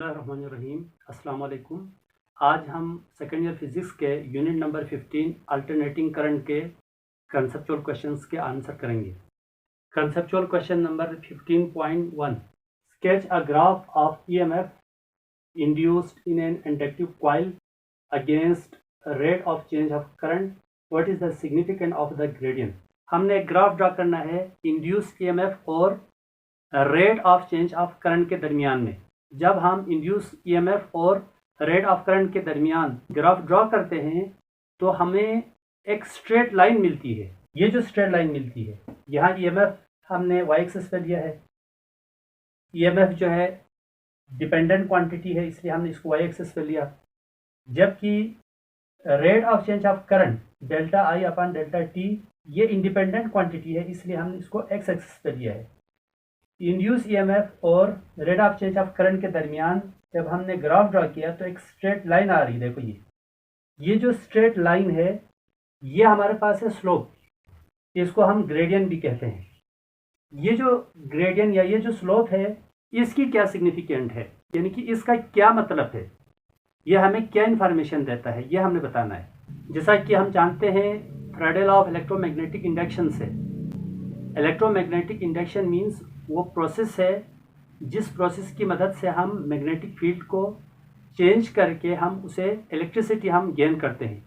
रहीम अस्सलाम वालेकुम। आज हम सेकेंड ईयर फिज़िक्स के यूनिट नंबर 15 अल्टरनेटिंग करंट के कंसेप्चुअल क्वेश्चंस के आंसर करेंगे। Conceptual question number 15.1, sketch a graph of EMF induced in an inductive coil against rate of change of current, what is the significance of the gradient. हमने graph draw करना है induced EMF और rate of change of current के दरमियान में। जब हम induce EMF और रेट ऑफ करंट के दरमियान ग्राफ ड्रॉ करते हैं तो हमें एक स्ट्रेट लाइन मिलती है। ये जो स्ट्रेट लाइन मिलती है, यहाँ ईएमएफ हमने वाई एक्सिस पे लिया है। ईएमएफ जो है डिपेंडेंट क्वांटिटी है, इसलिए हमने इसको वाई एक्सिस पे लिया। जबकि rate of change of current delta I upon delta T ये इंडिपेंडेंट क्वांटिटी है, इसलिए हमने इसको एक्स एक्सिस पे लिया है। इंड्यूस ईएमएफ और rate of change of current के दरमियान जब हमने ग्राफ ड्रा किया तो एक स्ट्रेट लाइन आ रही है। देखो ये जो स्ट्रेट लाइन है ये हमारे पास है स्लोप, इसको हम ग्रेडियंट भी कहते हैं। ये जो ग्रेडियंट या ये जो स्लोप है इसकी क्या सिग्निफिकेंट है, यानी कि इसका क्या मतलब है, ये हमें क्या इन्फॉर्मेशन देता है, ये हमने बताना है। जैसा कि हम जानते हैं Faraday law of electromagnetic induction से, इलेक्ट्रोमैग्नेटिक इंडक्शन मीन्स वो प्रोसेस है जिस प्रोसेस की मदद से हम मैग्नेटिक फील्ड को चेंज करके हम उसे इलेक्ट्रिसिटी हम गेन करते हैं।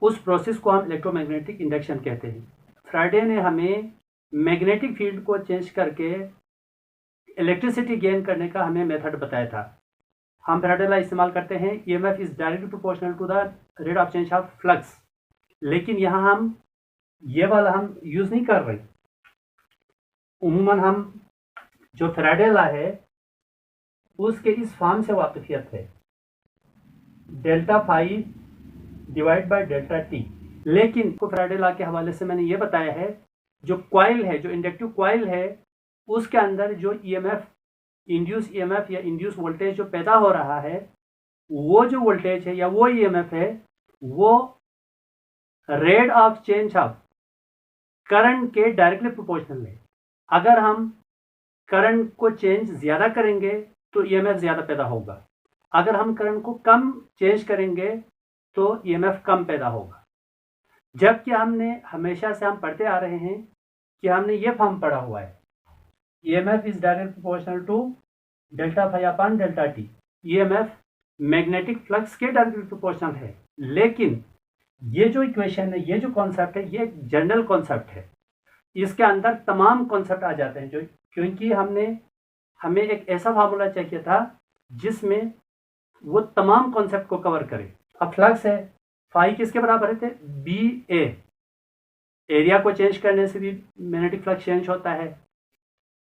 उस प्रोसेस को हम इलेक्ट्रोमैग्नेटिक इंडक्शन कहते हैं। फैराडे ने हमें मैग्नेटिक फील्ड को चेंज करके इलेक्ट्रिसिटी गेन करने का हमें मेथड बताया था। हम फैराडे लॉ इस्तेमाल करते हैं, EMF is directly proportional to the rate of change of flux. लेकिन यहाँ हम ये वाला हम यूज़ नहीं कर रहे। उम्मन हम जो फैराडे लॉ है उसके इस फॉर्म से वाकिफियत है, delta phi divide by delta T. लेकिन फैराडे लॉ के हवाले से मैंने ये बताया है, जो कॉइल है, जो इंडक्टिव कॉइल है, उसके अंदर जो ईएमएफ, इंड्यूस ईएमएफ या इंड्यूस वोल्टेज जो पैदा हो रहा है, वो जो वोल्टेज है या वो ईएमएफ है वो rate of change of current के डायरेक्टली प्रोपोर्शनल है। अगर हम करंट को चेंज ज़्यादा करेंगे तो ईएमएफ ज़्यादा पैदा होगा, अगर हम करंट को कम चेंज करेंगे तो ईएमएफ कम पैदा होगा। जबकि हमने हमेशा से हम पढ़ते आ रहे हैं कि हमने ये फॉर्म पढ़ा हुआ है, EMF is direct proportional to delta phi upon delta T. EMF magnetic flux के डायरेक्टली प्रोपोर्शनल है। लेकिन ये जो इक्वेशन है, ये जो कॉन्सेप्ट है, ये एक जनरल कॉन्सेप्ट है, इसके अंदर तमाम कॉन्सेप्ट आ जाते हैं। जो क्योंकि हमें एक ऐसा फार्मूला चाहिए था जिसमें वो तमाम कॉन्सेप्ट को कवर करे। अब फ्लक्स है, फाई किसके बराबर थे, बी ए। एरिया को चेंज करने से भी मैग्नेटिक फ्लक्स चेंज होता है,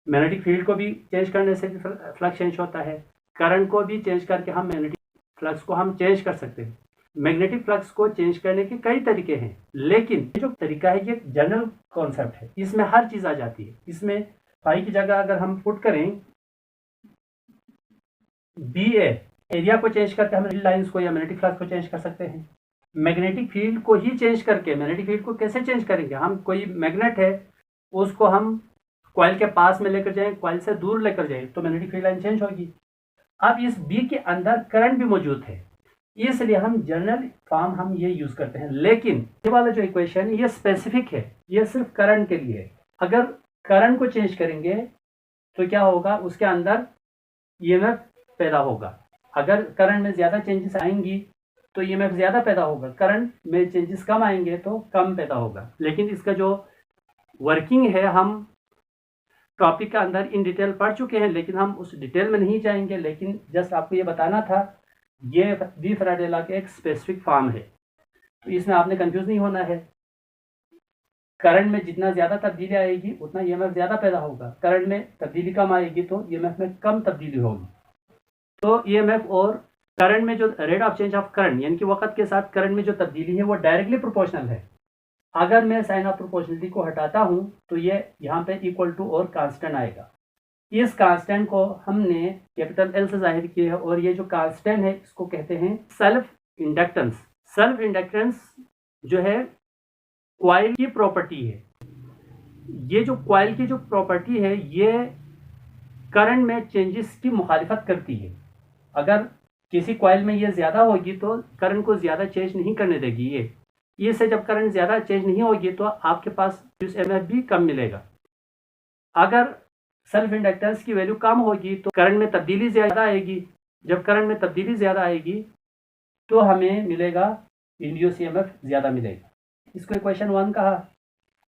मैग्नेटिक फील्ड को भी चेंज करने से भी फ्लक्स चेंज होता है, करंट को भी चेंज करके हम मैग्नेटिक फ्लक्स को हम चेंज कर सकते हैं। मैग्नेटिक फ्लक्स को चेंज करने के कई तरीके हैं, लेकिन ये जो तरीका है ये जनरल कॉन्सेप्ट है, इसमें हर चीज़ आ जाती है। इसमें फाई की जगह अगर हम पुट करें बी ए, एरिया को चेंज करके हम लाइंस को या मैग्नेटिक फ्लक्स को चेंज कर सकते हैं। मैग्नेटिक फील्ड को ही चेंज करके, मैग्नेटिक फील्ड को कैसे चेंज करेंगे, हम कोई मैग्नेट है उसको हम कॉइल के पास में लेकर जाएं, कॉइल से दूर लेकर जाएं तो मैग्नेटिक फील्ड लाइन चेंज होगी। अब इस बी के अंदर करंट भी मौजूद है, इसलिए हम जनरल फॉर्म हम ये यूज करते हैं। लेकिन ये वाला जो इक्वेशन ये स्पेसिफिक है, ये सिर्फ करंट के लिए है। अगर करंट को चेंज करेंगे तो क्या होगा, उसके अंदर ईएमएफ पैदा होगा। अगर करंट में ज़्यादा चेंजेस आएंगी तो ईएमएफ ज़्यादा पैदा होगा, करंट में चेंजेस कम आएंगे तो कम पैदा होगा। लेकिन इसका जो वर्किंग है हम टॉपिक के अंदर इन डिटेल पढ़ चुके हैं, लेकिन हम उस डिटेल में नहीं जाएंगे। लेकिन जस्ट आपको ये बताना था, ये डी फैराडे लॉ के एक स्पेसिफिक फॉर्म है, तो इसमें आपने कंफ्यूज नहीं होना है। करंट में जितना ज़्यादा तब्दीली आएगी उतना ईएमएफ ज़्यादा पैदा होगा, करंट में तब्दीली कम आएगी तो ईएमएफ में कम तब्दीली होगी। तो ईएमएफ और करंट में जो rate of change of current यानी कि वक्त के साथ करंट में जो तब्दीली है वो डायरेक्टली प्रोपोर्शनल है। अगर मैं साइन ऑफ प्रोपोर्शनलिटी को हटाता हूँ तो ये यहाँ पे इक्वल टू और कांस्टेंट आएगा। इस कांस्टेंट को हमने कैपिटल एल से जाहिर किया है, और ये जो कांस्टेंट है इसको कहते हैं सेल्फ इंडक्टेंस। सेल्फ इंडक्टेंस जो है कॉइल की प्रॉपर्टी है। ये जो कॉइल की जो प्रॉपर्टी है ये करंट में चेंजेस की मुखालिफत करती है। अगर किसी कॉइल में ये ज़्यादा होगी तो करंट को ज़्यादा चेंज नहीं करने देगी ये से जब करंट ज़्यादा चेंज नहीं होगी तो आपके पास एमएफ भी कम मिलेगा। अगर सेल्फ इंडक्टेंस की वैल्यू कम होगी तो करंट में तब्दीली ज़्यादा आएगी। जब करंट में तब्दीली ज़्यादा आएगी तो हमें मिलेगा इंड्यूस ईएमएफ ज़्यादा मिलेगा। इसको इक्वेशन 1 कहा।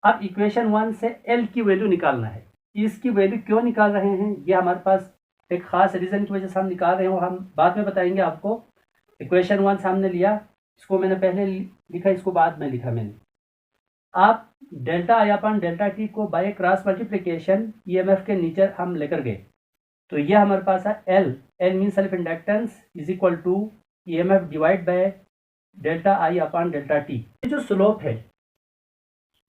अब इक्वेशन 1 से एल की वैल्यू निकालना है। इसकी वैल्यु क्यों निकाल रहे हैं, ये हमारे पास एक ख़ास रीज़न की वजह से हम निकाल रहे हैं, वो हम बाद में बताएंगे आपको। इक्वेशन 1 सामने लिया, इसको मैंने पहले लिखा, इसको बाद में लिखा मैंने। आप delta I upon delta T को बाय क्रॉस मल्टीप्लिकेशन ईएमएफ के नीचे हम लेकर गए, तो ये हमारे पास है L mean self inductance is equal to EMF divide by delta I upon delta T. ये जो स्लोप है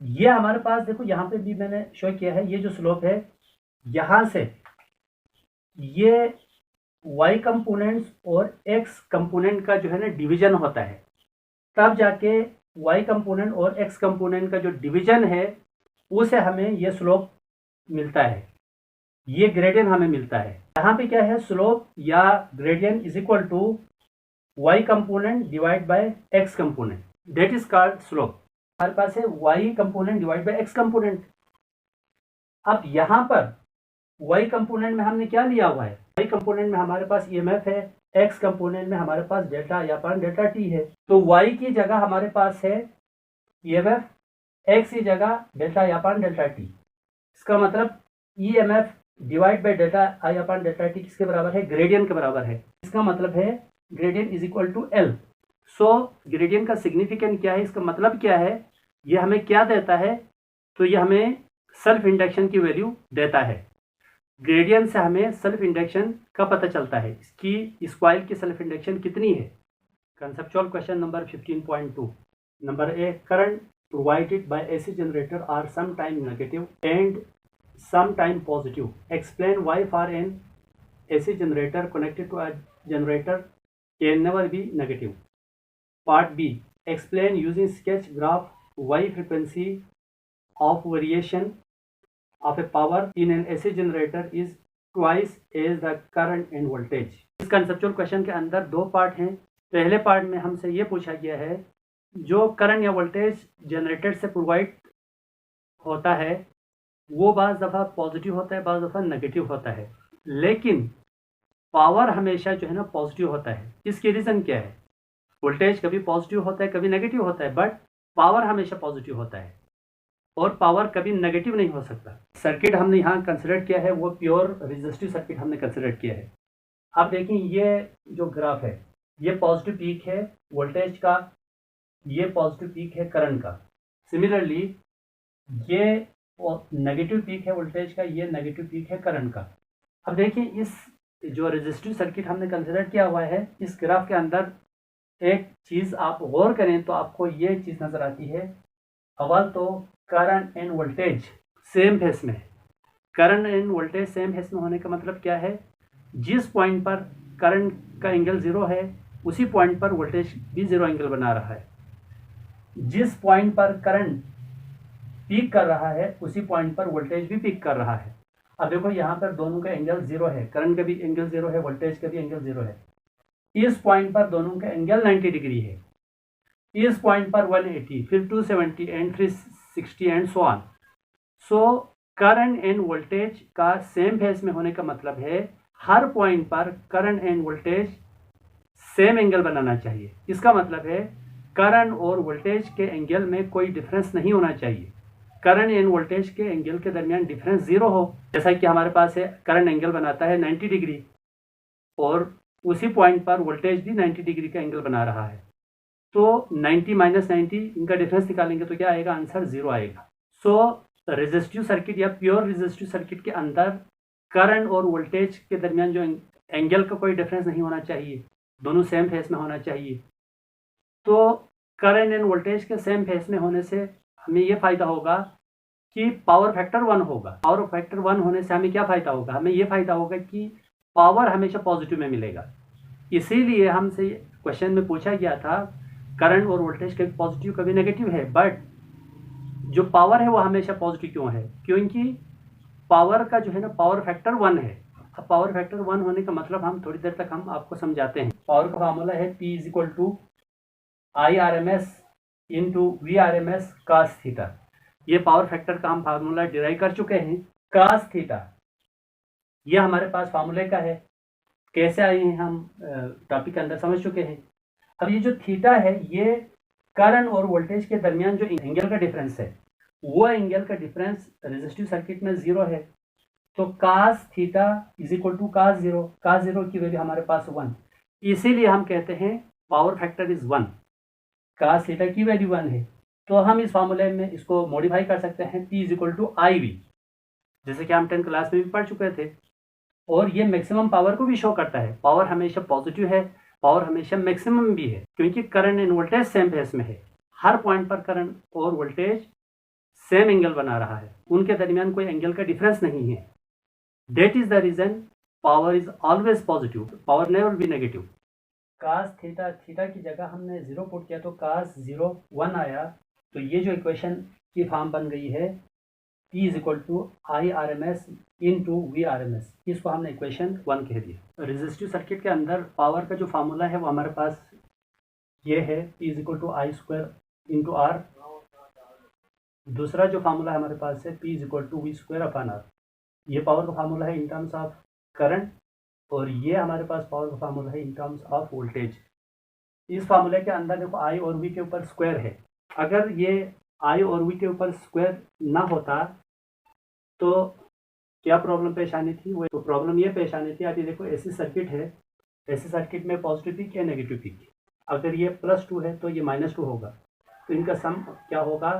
ये हमारे पास देखो यहाँ पे भी मैंने शो किया है, ये जो स्लोप है यहाँ से ये y कंपोनेंट्स और x कंपोनेंट का जो है ना डिवीजन होता है, तब जाके y कंपोनेंट और x कंपोनेंट का जो डिवीजन है उसे हमें ये स्लोप मिलता है, ये ग्रेडियंट हमें मिलता है। यहाँ पे क्या है, स्लोप या gradient is equal to y component divide by x component, that is called slope. हमारे पास है y component divide by x component. अब यहाँ पर y कंपोनेंट में हमने क्या लिया हुआ है, y कंपोनेंट में हमारे पास ईएमएफ है, x कंपोनेंट में हमारे पास डेल्टा या पान डेल्टा टी है। तो y की जगह हमारे पास है ईएमएफ, x की जगह डेल्टा या पान डेल्टा टी। इसका मतलब EMF divide by delta I upon delta T किसके बराबर है, ग्रेडियंट के बराबर है। इसका मतलब है gradient is equal to L. So gradient का सिग्निफिकेंट क्या है, इसका मतलब क्या है, ये हमें क्या देता है, तो ये हमें सेल्फ इंडक्शन की वैल्यू देता है। ग्रेडियंट से हमें सेल्फ इंडक्शन का पता चलता है, इसकी इस कॉइल की सेल्फ इंडक्शन कितनी है। Conceptual question number 15.2। Number A, current provided by AC generator are some time negative and some time positive. Explain why for an AC generator connected to a generator can never be negative. Part B. Explain using sketch graph why frequency of variation of a power in an AC generator is twice as the current and voltage. इस conceptual question के अंदर दो part हैं। पहले part में हमसे ये पूछा गया है, जो करंट या वोल्टेज जनरेटर से प्रोवाइड होता है वो बाज़ दफ़ा पॉजिटिव होता है, बाज़ दफ़ा नेगेटिव होता है, लेकिन पावर हमेशा जो है ना पॉजिटिव होता है। इसकी रीज़न क्या है, वोल्टेज कभी पॉजिटिव होता है कभी नेगेटिव होता है, बट पावर हमेशा पॉजिटिव होता है और पावर कभी नेगेटिव नहीं हो सकता। सर्किट हमने यहाँ कंसिडर किया है वो प्योर रेजिस्टिव सर्किट हमने कंसिडर किया है। आप देखें ये जो ग्राफ है ये पॉजिटिव पीक है वोल्टेज का, ये पॉजिटिव पीक है करंट का। सिमिलरली ये नेगेटिव पीक है वोल्टेज का, ये नेगेटिव पीक है करंट का। अब देखिए इस जो रेजिस्टिव सर्किट हमने कंसिडर किया हुआ है, इस ग्राफ के अंदर एक चीज़ आप गौर करें तो आपको ये चीज़ नज़र आती है। अव्वल तो current and voltage same phase में है। Current and voltage same phase में होने का मतलब क्या है, जिस पॉइंट पर करंट का एंगल 0 है उसी पॉइंट पर वोल्टेज भी 0 एंगल बना रहा है। जिस पॉइंट पर करंट पीक कर रहा है उसी पॉइंट पर वोल्टेज भी पीक कर रहा है। अब देखो यहाँ पर दोनों का एंगल 0 है, करंट का भी एंगल 0 है, वोल्टेज का भी एंगल 0 है। इस पॉइंट पर दोनों का एंगल 90 डिग्री है, इस पॉइंट पर 180, फिर 270 and 360 and so on. So current and voltage का सेम फेस में होने का मतलब है हर पॉइंट पर current and voltage same angle बनाना चाहिए। इसका मतलब है करंट और वोल्टेज के एंगल में कोई डिफरेंस नहीं होना चाहिए। करंट एंड वोल्टेज के एंगल के दरमियान डिफरेंस 0 हो, जैसा कि हमारे पास है करंट एंगल बनाता है 90 डिग्री और उसी पॉइंट पर वोल्टेज भी 90 डिग्री का एंगल बना रहा है। तो 90 माइनस 90 इनका डिफरेंस निकालेंगे तो क्या आएगा, आंसर 0 आएगा। सो रेजिस्टिव सर्किट या प्योर रेजिस्टिव सर्किट के अंदर करंट और वोल्टेज के दरमियान जो एंगल का कोई डिफरेंस नहीं होना चाहिए, दोनों सेम फेस में होना चाहिए। तो करंट एंड वोल्टेज के सेम फेस में होने से हमें ये फ़ायदा होगा कि पावर फैक्टर 1 होगा। पावर फैक्टर 1 होने से हमें क्या फ़ायदा होगा, हमें ये फ़ायदा होगा कि पावर हमेशा पॉजिटिव में मिलेगा। इसीलिए हमसे क्वेश्चन में पूछा गया था करंट और वोल्टेज कभी पॉजिटिव कभी नेगेटिव है, बट जो पावर है वो हमेशा पॉजिटिव क्यों है, क्योंकि पावर का जो है ना पावर फैक्टर 1 है। अब पावर फैक्टर 1 होने का मतलब हम थोड़ी देर तक हम आपको समझाते हैं। पावर का फार्मूला है P is equal to IRMS into VRMS cos theta. ये पावर फैक्टर का हम फार्मूला डिराइव कर चुके हैं। cos थीटा ये हमारे पास फार्मूले का है। कैसे आए हैं हम टॉपिक के अंदर समझ चुके हैं। अब ये जो थीटा है ये करंट और वोल्टेज के दरमियान जो एंगल का डिफरेंस है, वो एंगल का डिफरेंस रेजिस्टिव सर्किट में 0 है। तो cos theta is equal to cos 0। cos 0 की वैल्यू हमारे पास 1, इसीलिए हम कहते हैं power factor is 1। cos theta की वैल्यू 1 है, तो हम इस फार्मूले में इसको मॉडिफाई कर सकते हैं P is equal to IV, जैसे कि हम 10th क्लास में भी पढ़ चुके थे। और ये मैक्सिमम पावर को भी शो करता है। पावर हमेशा पॉजिटिव है, पावर हमेशा मैक्सिमम भी है, क्योंकि current and voltage same phase में है। हर पॉइंट पर करंट और वोल्टेज सेम एंगल बना रहा है, उनके दरमियान कोई एंगल का डिफरेंस नहीं है। That is the reason power is always positive, power never be negative। cos theta, theta की जगह हमने 0 पुट किया तो cos 0 1 आया। तो ये जो इक्वेशन की फॉर्म बन गई है P is equal to IRMS into VRMS, इसको हमने इक्वेशन 1 कह दिया। रेजिस्टिव सर्किट के अंदर पावर का जो फार्मूला है वो हमारे पास ये है P is equal to I square into R। दूसरा जो फार्मूला हमारे पास है P is equal to V square upon R। ये पावर का फार्मूला है इन टर्म्स ऑफ करंट, और ये हमारे पास पावर का फार्मूला है इन टर्म्स ऑफ वोल्टेज। इस फार्मूले के अंदर देखो I और V के ऊपर स्क्वायर है। अगर ये I और V के ऊपर स्क्वायर ना होता तो क्या प्रॉब्लम पेश आनी थी? वो तो प्रॉब्लम ये पेश आनी थी, अभी देखो ऐसी सर्किट है, ऐसी सर्किट में पॉजिटिव पीक या नेगेटिव पीक। अगर ये +2 है तो ये -2 होगा, तो इनका सम क्या होगा?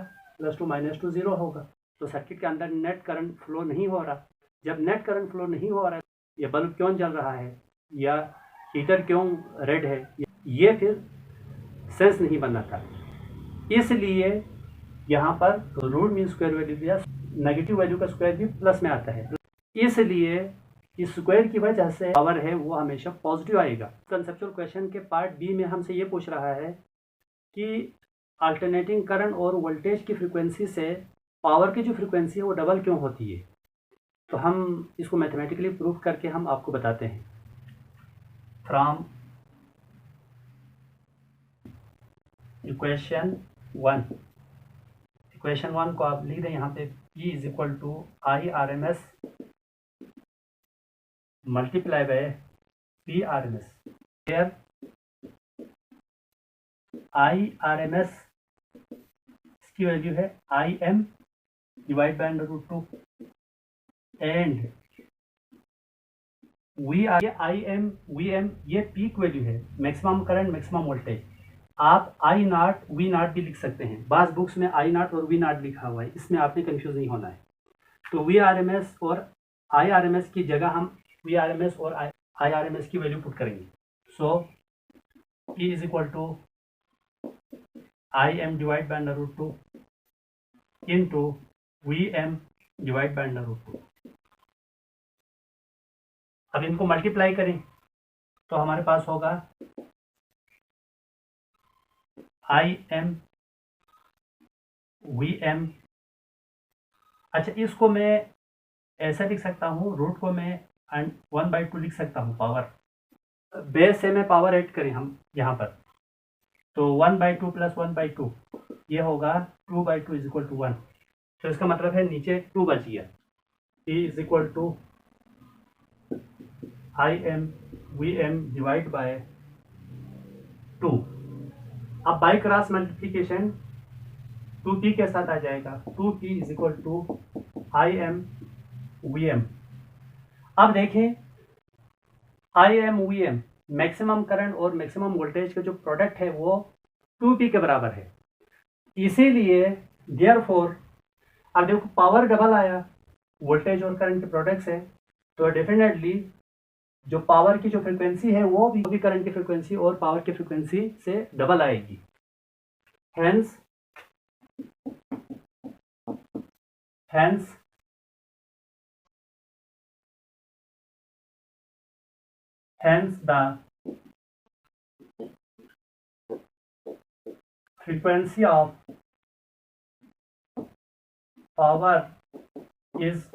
+2 -2 0 होगा। तो सर्किट के अंदर नेट करंट फ्लो नहीं हो रहा। जब नेट करंट फ्लो नहीं हो रहा है, ये बल्ब क्यों जल रहा है या हीटर क्यों रेड है, ये फिर सेंस नहीं बनाता। इसलिए यहाँ पर रूट मीन स्क्वायर वैल्यू दिया, नेगेटिव वैल्यू का स्क्वायर भी प्लस में आता है, इसलिए इस स्क्वायर की वजह से पावर है वो हमेशा पॉजिटिव आएगा। कंसेप्चुअल क्वेश्चन के पार्ट बी में हमसे ये पूछ रहा है कि अल्टरनेटिंग करंट और वोल्टेज की फ्रीक्वेंसी से पावर की जो फ्रीक्वेंसी है वो डबल क्यों होती है। तो हम इसको मैथमेटिकली प्रूफ करके हम आपको बताते हैं। फ्रॉम इक्वेशन 1, इक्वेशन 1 को आप लिख दें यहाँ पे P is equal to IRMS multiply by VRMS, where IRMS इसकी वैल्यू है IM divide by √2 and IM VM ये पीक वैल्यू है, मैक्सिमम करंट मैक्सिमम वोल्टेज। आप I0 V0 भी लिख सकते हैं, बास बुक्स में I0 और V0 लिखा हुआ है, इसमें आपने कंफ्यूज नहीं होना है। तो VRMS और IRMS की जगह हम VRMS और IRMS की वैल्यू पुट करेंगे। So P is equal to IM divide by √2 into VM divide by √2। अब इनको मल्टीप्लाई करें तो हमारे पास होगा IM VM। अच्छा, इसको मैं ऐसा लिख सकता हूँ, रूट को मैं 1/2 लिख सकता हूँ पावर। बेस से मैं पावर ऐड करें हम यहाँ पर, तो 1/2 प्लस 1/2 ये होगा 2/2 इज इक्वल टू 1। तो इसका मतलब है नीचे 2 बच गया। P is equal to IM VM divide by 2। अब बाई क्रॉस मल्टीप्लिकेशन 2P के साथ आ जाएगा, 2P is equal to IM VM। अब देखें IM VM मैक्सिमम करंट और मैक्सिमम वोल्टेज का जो प्रोडक्ट है वो 2P के बराबर है, इसीलिए देयरफॉर अब देखो पावर डबल आया, वोल्टेज और करंट के प्रोडक्ट्स है, तो डेफिनेटली जो पावर की जो फ्रीक्वेंसी है वो भी करंट की फ्रीक्वेंसी और पावर की फ्रीक्वेंसी से डबल आएगी। hence the frequency of power is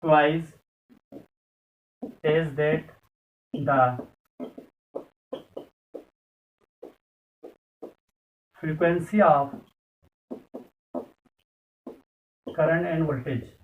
twice is that the frequency of current and voltage